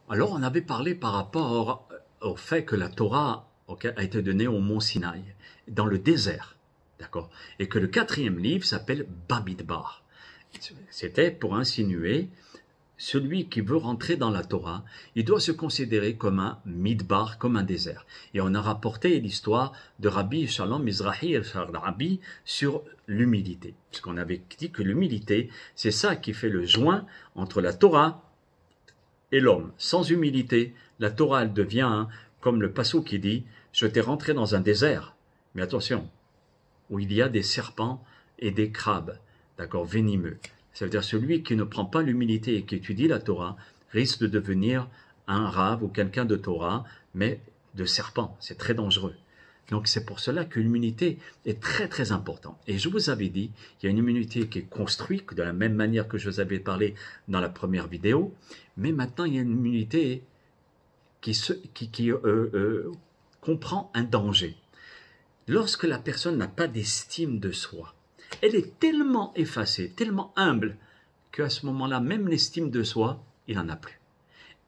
Alors, on avait parlé par rapport au fait que la Torah a été donnée au mont Sinaï, dans le désert, d'accord, et que le 4e livre s'appelle Bamidbar. C'était pour insinuer celui qui veut rentrer dans la Torah, il doit se considérer comme un midbar, comme un désert. Et on a rapporté l'histoire de Rabbi Shalom Mizrahi el-Sharabi sur l'humilité. Parce qu'on avait dit que l'humilité, c'est ça qui fait le joint entre la Torah et l'homme. Sans humilité, la Torah, elle devient, comme le passage qui dit, je t'ai rentré dans un désert. Mais attention, où il y a des serpents et des crabes, d'accord, venimeux. Ça veut dire celui qui ne prend pas l'humilité et qui étudie la Torah risque de devenir un rave ou quelqu'un de Torah, mais de serpent. C'est très dangereux. Donc c'est pour cela que l'humilité est très très importante. Et je vous avais dit, il y a une humilité qui est construite de la même manière que je vous avais parlé dans la première vidéo, mais maintenant il y a une humilité qui comprend un danger. Lorsque la personne n'a pas d'estime de soi, elle est tellement effacée, tellement humble, qu'à ce moment-là, même l'estime de soi, il n'en a plus.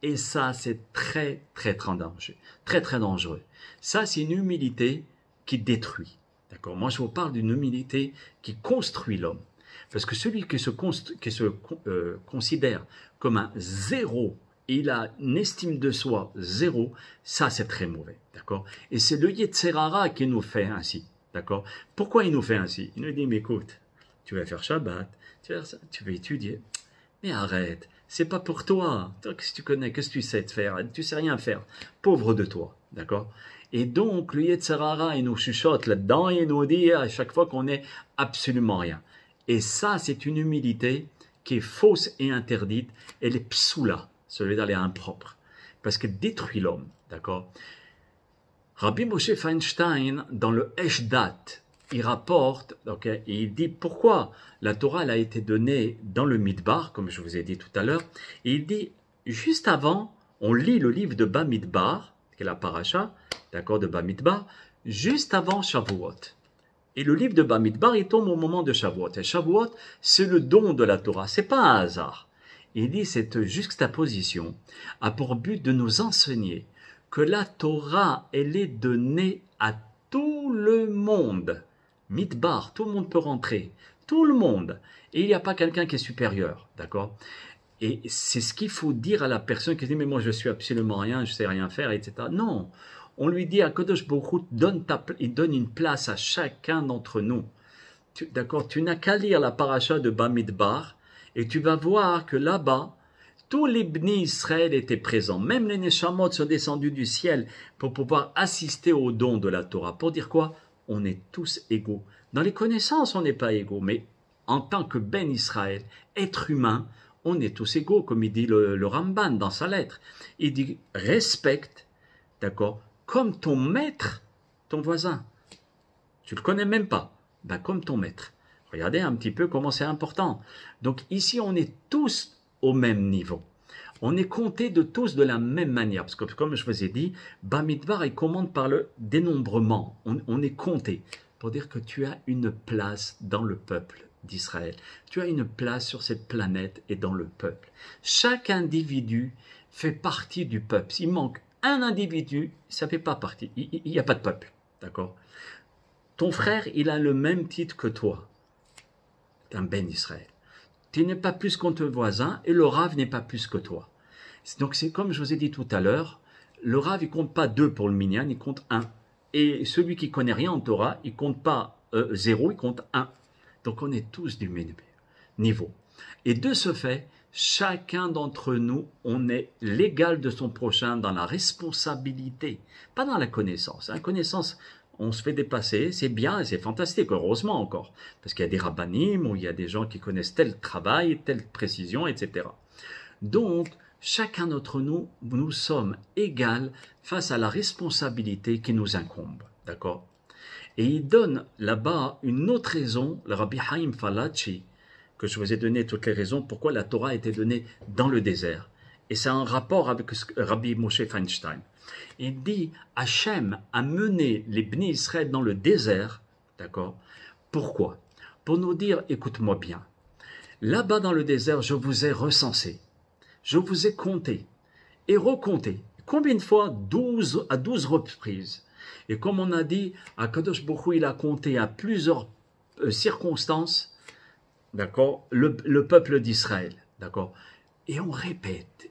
Et ça, c'est très, très, très dangereux. Très, très dangereux. Ça, c'est une humilité qui détruit. D'accord? Moi, je vous parle d'une humilité qui construit l'homme. Parce que celui qui se considère comme un zéro, il a une estime de soi zéro, ça, c'est très mauvais. D'accord? Et c'est le Yetzerara qui nous fait ainsi. D'accord? Pourquoi il nous fait ainsi? Il nous dit, mais écoute, tu vas faire Shabbat, tu vas faire ça, tu vas étudier. Mais arrête, c'est pas pour toi. Qu'est-ce que tu connais? Qu'est-ce que tu sais faire? Tu sais rien faire. Pauvre de toi. D'accord? Et donc, le Yetzerara, il nous chuchote là-dedans et il nous dit à chaque fois qu'on n'est absolument rien. Et ça, c'est une humilité qui est fausse et interdite. Elle est psoula, ça veut dire elle est impropre. Parce qu'elle détruit l'homme. D'accord? Rabbi Moshe Feinstein, dans le Eshdat, il rapporte, et il dit pourquoi la Torah elle a été donnée dans le Midbar, comme je vous ai dit tout à l'heure. Et il dit, juste avant, on lit le livre de Bamidbar, qui est la paracha, d'accord, de Bamidbar, juste avant Shavuot. Et le livre de Bamidbar, il tombe au moment de Shavuot. Et Shavuot, c'est le don de la Torah, c'est pas un hasard. Il dit, cette juxtaposition a pour but de nous enseigner que la Torah, elle est donnée à tout le monde. Midbar, tout le monde peut rentrer. Tout le monde. Et il n'y a pas quelqu'un qui est supérieur. D'accord? Et c'est ce qu'il faut dire à la personne qui dit, mais moi je suis absolument rien, je sais rien faire, etc. Non. On lui dit, Akadosh Baruch Hu, il donne une place à chacun d'entre nous. D'accord? Tu n'as qu'à lire la paracha de Bamidbar et tu vas voir que là-bas, tous les Bni Israël étaient présents. Même les Neshamot sont descendus du ciel pour pouvoir assister au don de la Torah. Pour dire quoi? On est tous égaux. Dans les connaissances, on n'est pas égaux, mais en tant que Ben Israël, être humain, on est tous égaux, comme il dit le Ramban dans sa lettre. Il dit, respecte, d'accord, comme ton maître, ton voisin. Tu le connais même pas, ben, comme ton maître. Regardez un petit peu comment c'est important. Donc ici, on est tous au même niveau. On est compté de tous de la même manière. Parce que comme je vous ai dit, Bamidbar, il commande par le dénombrement. On est compté pour dire que tu as une place dans le peuple d'Israël. Tu as une place sur cette planète et dans le peuple. Chaque individu fait partie du peuple. S'il manque un individu, ça ne fait pas partie. Il n'y a pas de peuple. D'accord? Ton frère, il a le même titre que toi. Un Ben Israël. Tu n'es pas plus que ton voisin et le Rav n'est pas plus que toi. Donc c'est comme je vous ai dit tout à l'heure, le Rav il compte pas 2 pour le minyan, il compte 1. Et celui qui connaît rien en Torah, il compte pas 0, il compte 1. Donc on est tous du même niveau. Et de ce fait, chacun d'entre nous, on est l'égal de son prochain dans la responsabilité, pas dans la connaissance. La connaissance, on se fait dépasser, c'est bien et c'est fantastique, heureusement encore. Parce qu'il y a des rabbanim, où il y a des gens qui connaissent tel travail, telle précision, etc. Donc, chacun d'entre nous, nous sommes égaux face à la responsabilité qui nous incombe. D'accord? Et il donne là-bas une autre raison, le Rabbi Haïm Falachi, que je vous ai donné toutes les raisons pourquoi la Torah a été donnée dans le désert. Et c'est un rapport avec Rabbi Moshe Feinstein. Il dit, Hachem a mené les Bnei Israël dans le désert, d'accord? Pourquoi? Pour nous dire, écoute-moi bien, là-bas dans le désert, je vous ai recensé, je vous ai compté, et recompter. Combien de fois? 12 à 12 reprises. Et comme on a dit, Akadosh Baruch Hu, il a compté à plusieurs circonstances, d'accord, le peuple d'Israël, d'accord. Et on répète,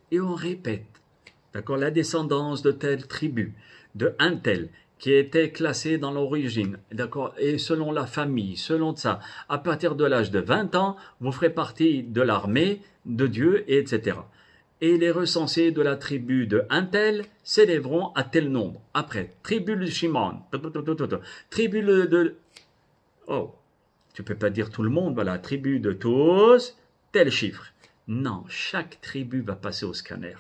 d'accord, la descendance de telle tribu, de un tel, qui était classé dans l'origine, d'accord, et selon la famille, selon ça, à partir de l'âge de 20 ans, vous ferez partie de l'armée de Dieu, etc. Et les recensés de la tribu de un tel s'élèveront à tel nombre. Après, tribu de Shimon, tribu de... Oh, tu peux pas dire tout le monde, voilà, tribu de tous, tel chiffre. Non, chaque tribu va passer au scanner.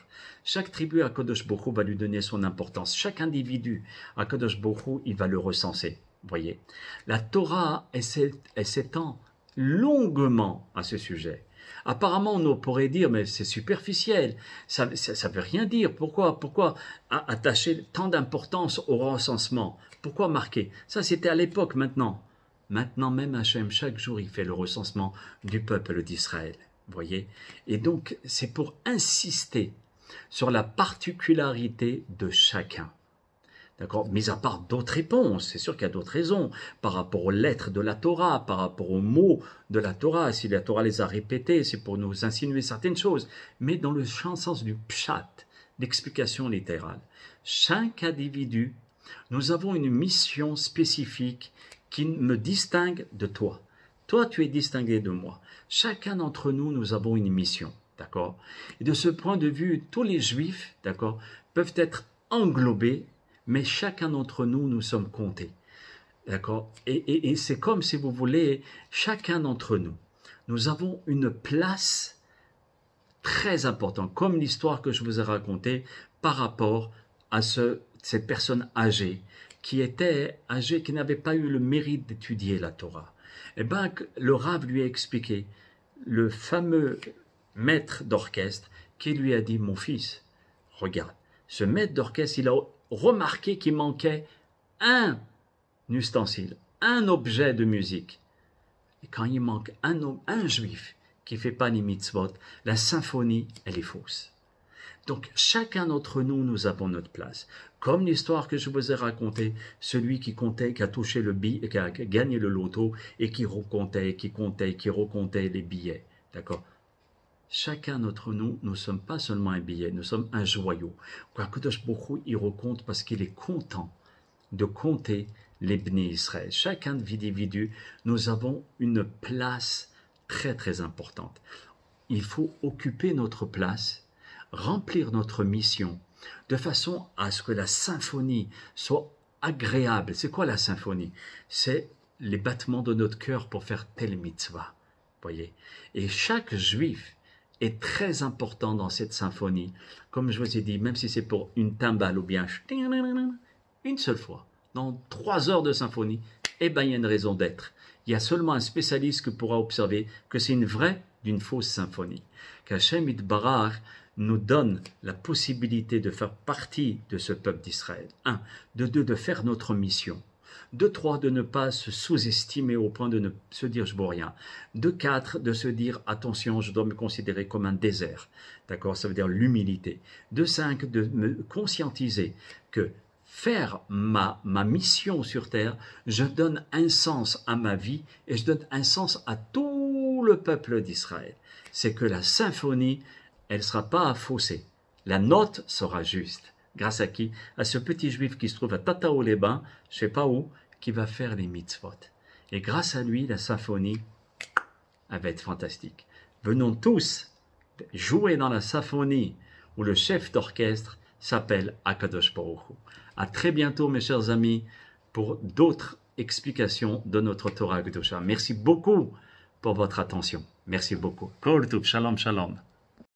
Chaque tribu, Akadosh Baruch Hu va lui donner son importance. Chaque individu, Akadosh Baruch Hu, il va le recenser. Vous voyez, la Torah, elle s'étend longuement à ce sujet. Apparemment, on pourrait dire, mais c'est superficiel, ça veut rien dire. Pourquoi attacher tant d'importance au recensement? Pourquoi marquer? Ça, c'était à l'époque, maintenant. Maintenant même, Hachem, chaque jour, il fait le recensement du peuple d'Israël. Vous voyez? Et donc, c'est pour insister sur la particularité de chacun. D'accord? Mis à part d'autres réponses, c'est sûr qu'il y a d'autres raisons, par rapport aux lettres de la Torah, par rapport aux mots de la Torah, si la Torah les a répétés, c'est pour nous insinuer certaines choses, mais dans le sens du pshat, l'explication littérale. Chaque individu, nous avons une mission spécifique qui me distingue de toi. Toi, tu es distingué de moi. Chacun d'entre nous, nous avons une mission, d'accord? Et de ce point de vue, tous les Juifs, d'accord, peuvent être englobés, mais chacun d'entre nous, nous sommes comptés. D'accord? Et c'est comme, si vous voulez, chacun d'entre nous, nous avons une place très importante, comme l'histoire que je vous ai racontée par rapport à cette personne âgée, qui n'avait pas eu le mérite d'étudier la Torah. Eh bien, le Rav lui a expliqué, le fameux maître d'orchestre, qui lui a dit, mon fils, regarde, ce maître d'orchestre, il a remarqué qu'il manquait un ustensile, un objet de musique. Et quand il manque un juif qui ne fait pas les mitzvot, la symphonie, elle est fausse. Donc, chacun d'entre nous, nous avons notre place. Comme l'histoire que je vous ai racontée, celui qui comptait, qui a touché le billet, qui a gagné le loto et qui recomptait, qui recomptait les billets. D'accord? Chacun d'entre nous, nous ne sommes pas seulement un billet, nous sommes un joyau. Akadosh Baruch Hu, il recompte parce qu'il est content de compter les Bnei Israël. Chaque individu, nous avons une place très très importante. Il faut occuper notre place, remplir notre mission, de façon à ce que la symphonie soit agréable. C'est quoi la symphonie? C'est les battements de notre cœur pour faire telle mitzvah. Voyez? Et chaque juif est très important dans cette symphonie. Comme je vous ai dit, même si c'est pour une timbale ou bien une seule fois, dans 3 heures de symphonie, eh bien, il y a une raison d'être. Il y a seulement un spécialiste qui pourra observer que c'est une vraie d'une fausse symphonie. Qu'Hachem Yitbarach nous donne la possibilité de faire partie de ce peuple d'Israël. 1. De 2, de faire notre mission. De 3, de ne pas se sous-estimer au point de ne se dire je vaux rien. De 4, de se dire attention, je dois me considérer comme un désert. D'accord, ça veut dire l'humilité. De 5, de me conscientiser que faire ma mission sur terre, je donne un sens à ma vie et je donne un sens à tout le peuple d'Israël. C'est que la symphonie, elle ne sera pas faussée. La note sera juste. Grâce à qui? À ce petit juif qui se trouve à Tataou-les-Bains, je ne sais pas où, qui va faire les mitzvot. Et grâce à lui, la symphonie, elle va être fantastique. Venons tous jouer dans la symphonie où le chef d'orchestre s'appelle Akadosh Baruch Hu. À très bientôt, mes chers amis, pour d'autres explications de notre Torah Kedusha. Merci beaucoup pour votre attention. Merci beaucoup. Kol Tov, shalom, shalom.